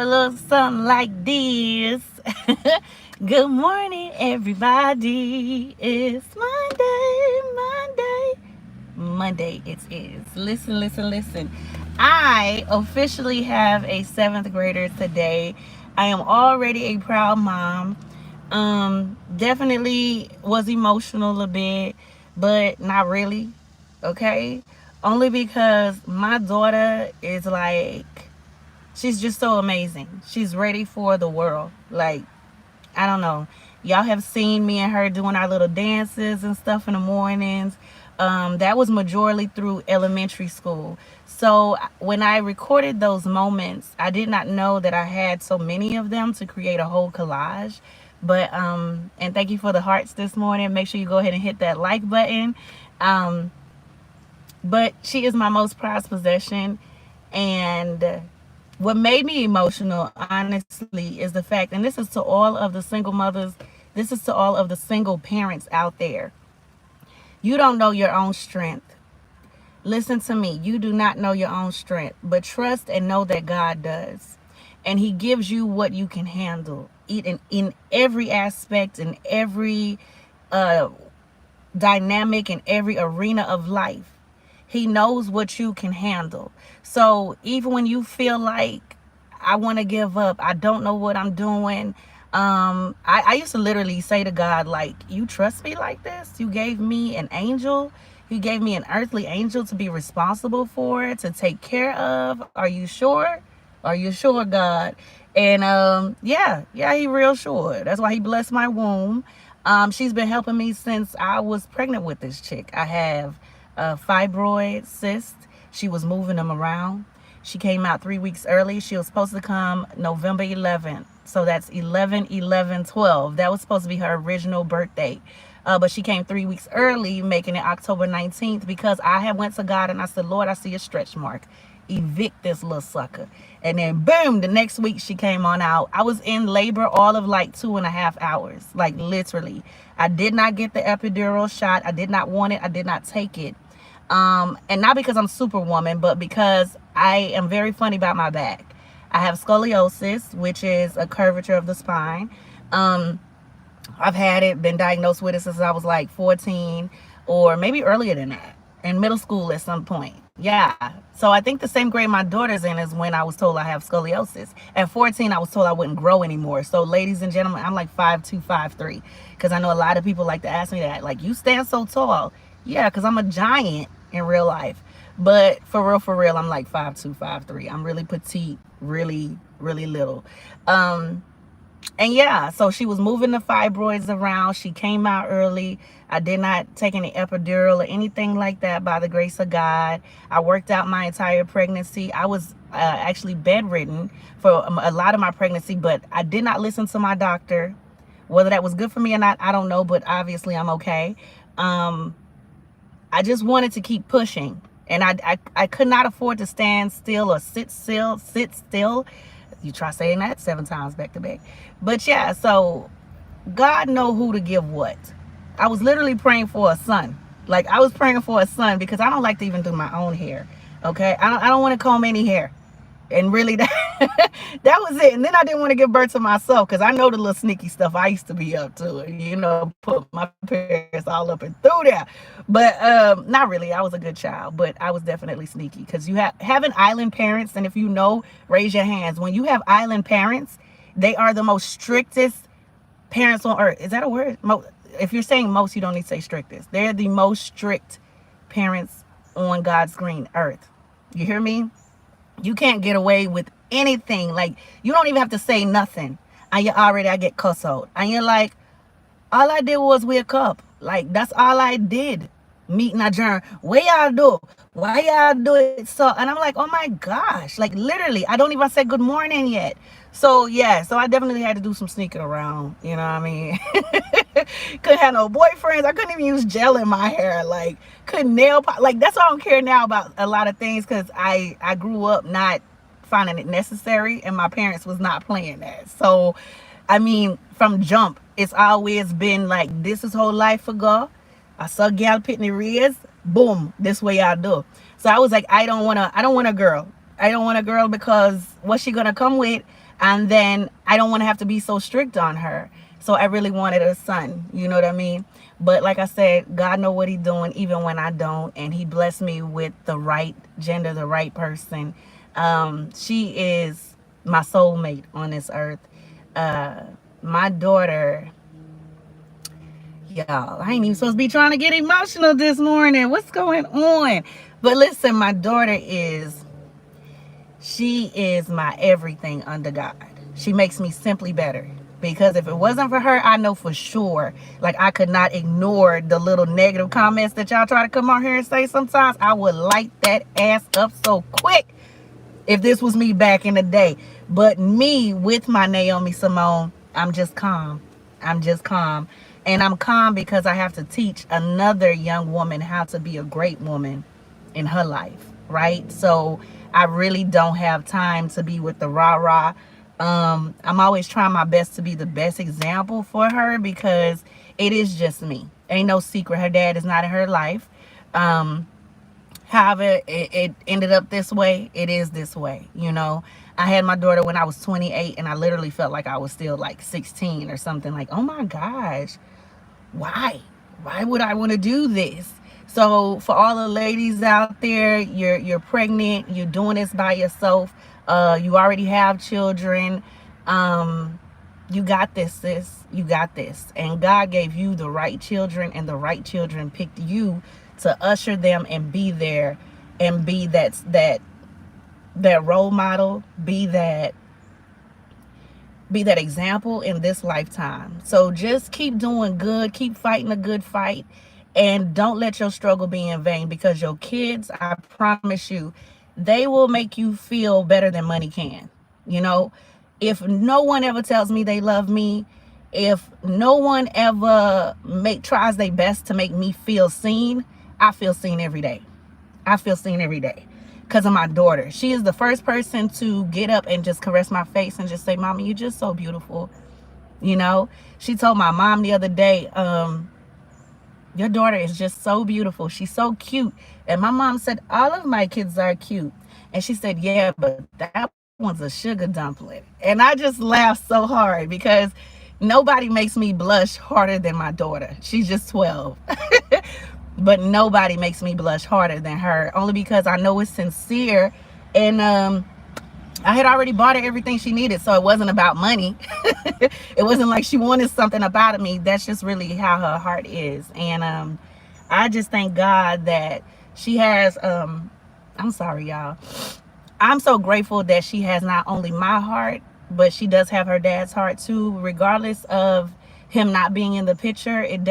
little something like this. Good morning, everybody. It's Monday it is. Listen, listen, listen. I officially have a seventh grader today. I am already a proud mom. Definitely was emotional a bit, but not really. Okay? Only because my daughter is like, she's just so amazing. She's ready for the world. Like, I don't know. Y'all have seen me and her doing our little dances and stuff in the mornings. That was majorly through elementary school. So when I recorded those moments, I did not know that I had so many of them to create a whole collage. But and thank you for the hearts this morning. Make sure you go ahead and hit that like button. Um, but she is my most prized possession, and what made me emotional, honestly, is the fact, and this is to all of the single mothers, this is to all of the single parents out there. You don't know your own strength. Listen to me. You do not know your own strength, but trust and know that God does. And He gives you what you can handle in every aspect, in every uh, dynamic, in every arena of life. He knows what you can handle. So even when you feel like I want to give up, I don't know what I'm doing. I used to literally say to God, like, you trust me like this? You gave me an angel. You gave me an earthly angel to be responsible for, to take care of. Are you sure? Are you sure, God? And yeah, He real sure. That's why He blessed my womb. She's been helping me since I was pregnant with this chick. I have a fibroid cyst. She was moving them around. She came out 3 weeks early. She was supposed to come November 11th. So that's 11/11/12. That was supposed to be her original birthday. But she came 3 weeks early, making it October 19th, because I had went to God and I said, Lord, I see a stretch mark. Evict this little sucker. And then boom, the next week she came on out. I was in labor all of like 2.5 hours, like literally. I did not get the epidural shot. I did not want it. I did not take it. And not because I'm superwoman, but because I am very funny about my back. I have scoliosis, which is a curvature of the spine. I've had it, been diagnosed with it since I was like 14, or maybe earlier than that, in middle school at some point. Yeah. So I think the same grade my daughter's in is when I was told I have scoliosis. At 14, I was told I wouldn't grow anymore. So ladies and gentlemen, I'm like 5'2", 5'3", because I know a lot of people like to ask me that. Like, you stand so tall. Yeah, because I'm a giant in real life. But for real, I'm like 5'2", 5'3". I'm really petite, really, really little. And yeah, so she was moving the fibroids around. She came out early. I did not take any epidural or anything like that, by the grace of God. I worked out my entire pregnancy. I was actually bedridden for a lot of my pregnancy, but I did not listen to my doctor. Whether that was good for me or not, I don't know, but obviously I'm okay. I just wanted to keep pushing, and I could not afford to stand still or sit still. You try saying that 7 times back to back. But yeah, so God know who to give what. I was literally praying for a son. Like, I was praying for a son because I don't like to even do my own hair. Okay? I don't want to comb any hair. And really, that was it. And then I didn't want to give birth to myself, because I know the little sneaky stuff I used to be up to. You know, put my parents all up and through there. But not really. I was a good child, but I was definitely sneaky, because you having island parents, and if you know, raise your hands. When you have island parents, they are the most strictest parents on earth. Is that a word? If you're saying most, you don't need to say strictest. They're the most strict parents on God's green earth. You hear me? You can't get away with anything. Like, you don't even have to say nothing, and you already, I get cussed out. And you're like, all I did was wake up. Like, that's all I did. Meeting a journal. What y'all do? Why y'all do it? So, and I'm like, oh my gosh. Like, literally, I don't even say good morning yet. So yeah, so I definitely had to do some sneaking around. You know what I mean? Couldn't have no boyfriends. I couldn't even use gel in my hair. Like, couldn't nail polish. Like, that's why I don't care now about a lot of things, because I grew up not finding it necessary, and my parents was not playing that. So, I mean, from jump, it's always been like, this is whole life ago. I saw gal pitney rears, boom, this way I do. So I was like, I don't want a girl. I don't want a girl, because what's she gonna come with? And then I don't want to have to be so strict on her. So I really wanted a son, you know what I mean? But like I said, God know what He's doing even when I don't, and He blessed me with the right gender, the right person. She is my soulmate on this earth. Uh, my daughter, y'all, I ain't even supposed to be trying to get emotional this morning. What's going on? But listen, my daughter she is my everything under God. She makes me simply better. Because if it wasn't for her, I know for sure, like, I could not ignore the little negative comments that y'all try to come on here and say sometimes. I would light that ass up so quick if this was me back in the day. But me, with my Naomi Simone, I'm just calm. I'm just calm. And I'm calm because I have to teach another young woman how to be a great woman in her life, right? So I really don't have time to be with the rah-rah. I'm always trying my best to be the best example for her because it is just me. Ain't no secret. Her dad is not in her life. However, it ended up this way. It is this way, you know. I had my daughter when I was 28, and I literally felt like I was still like 16 or something. Like, oh my gosh, why would I want to do this? So for all the ladies out there, you're pregnant, you're doing this by yourself, you already have children, you got this, sis. You got this. And God gave you the right children, and the right children picked you to usher them and be there, and be that role model, be that example in this lifetime. So just keep doing good, keep fighting a good fight, and don't let your struggle be in vain, because your kids, I promise you, they will make you feel better than money can. You know, if no one ever tells me they love me, if no one ever tries their best to make me feel seen, I feel seen every day. I feel seen every day because of my daughter. She is the first person to get up and just caress my face and just say, Mommy, you're just so beautiful. You know, she told my mom the other day, your daughter is just so beautiful. She's so cute. And my mom said, all of my kids are cute. And she said, yeah, but that one's a sugar dumpling. And I just laughed so hard because nobody makes me blush harder than my daughter. She's just 12. But nobody makes me blush harder than her, only because I know it's sincere. And I had already bought her everything she needed, so it wasn't about money. It wasn't like she wanted something about me. That's just really how her heart is. And I just thank God that she has, I'm sorry, y'all. I'm so grateful that she has not only my heart, but she does have her dad's heart too. Regardless of him not being in the picture, it definitely